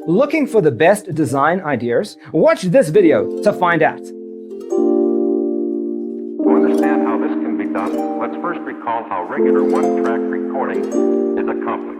Looking for the best design ideas? Watch this video to find out. To understand how this can be done, let's first recall how regular one-track recording is accomplished.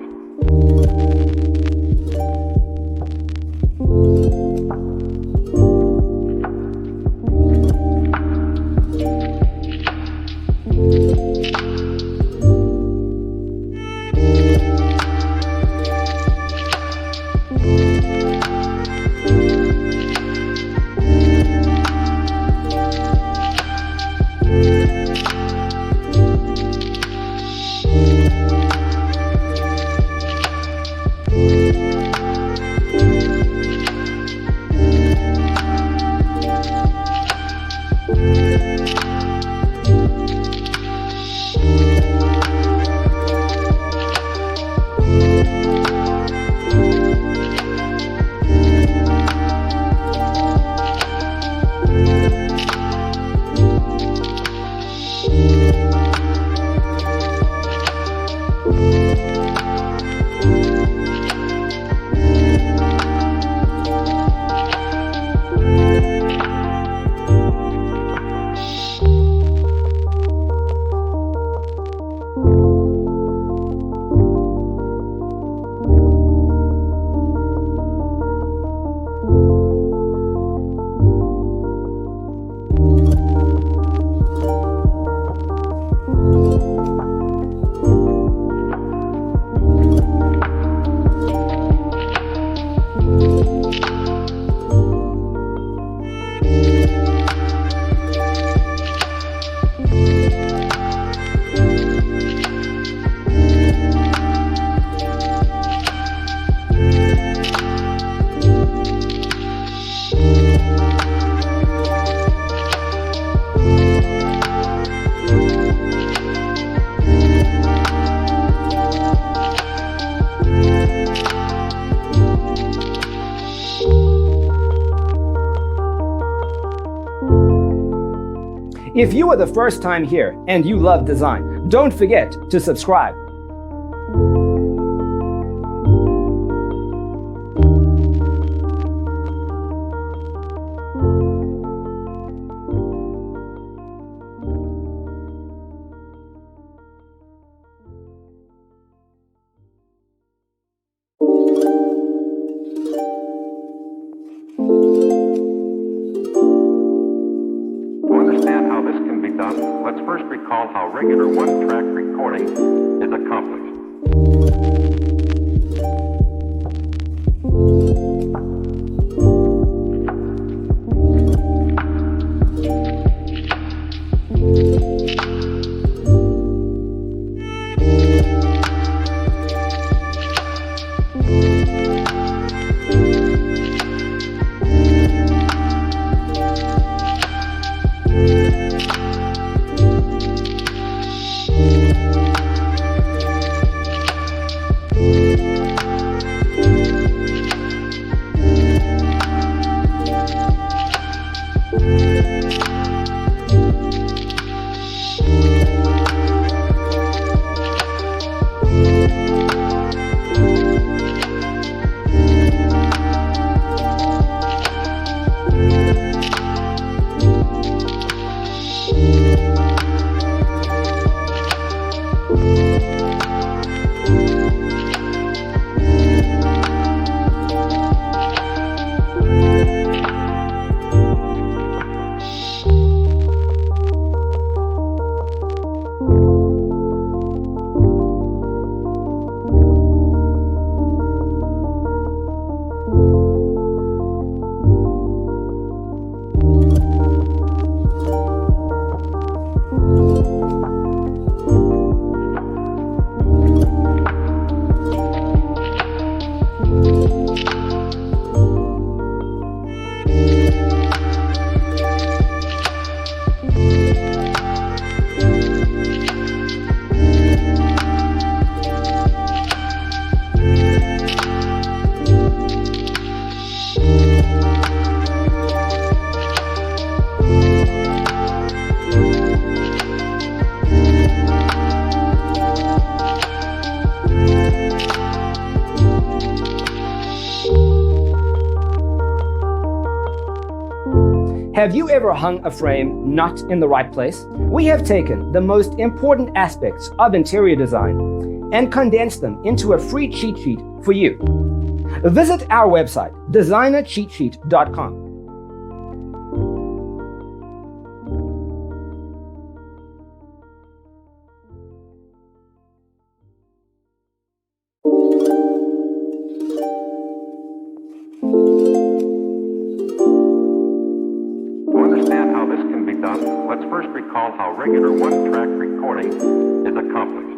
If you are the first time here and you love design, don't forget to subscribe. Let's first recall how regular one-track recording is accomplished. Have you ever hung a frame not in the right place? We have taken the most important aspects of interior design and condensed them into a free cheat sheet for you. Visit our website, designercheatsheet.com. To understand how this can be done, let's first recall how regular one-track recording is accomplished.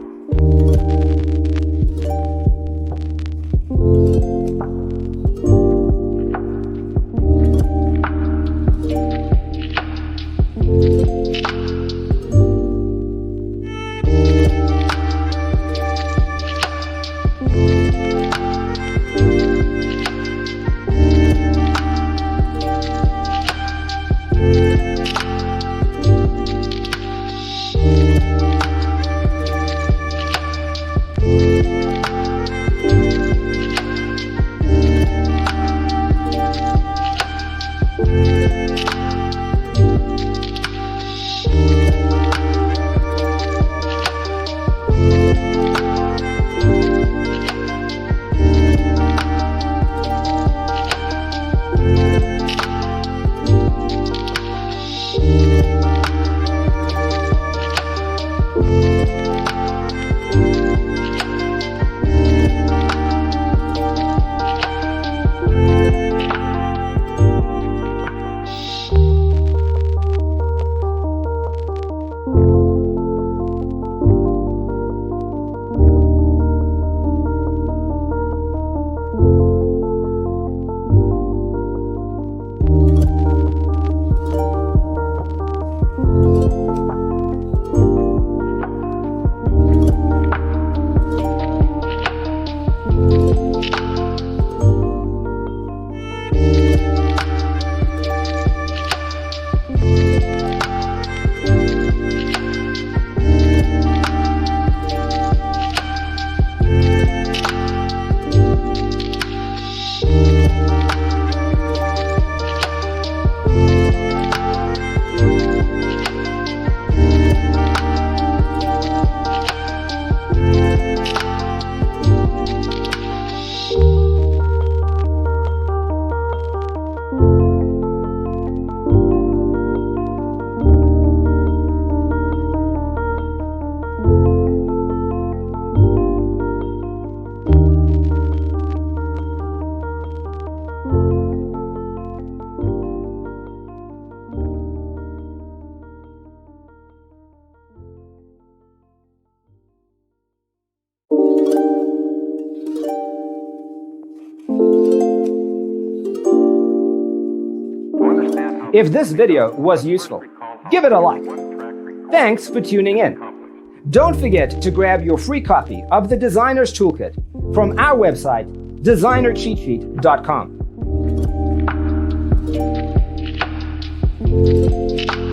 If this video was useful, give it a like. Thanks for tuning in. Don't forget to grab your free copy of the Designer's Toolkit from our website, designercheatsheet.com.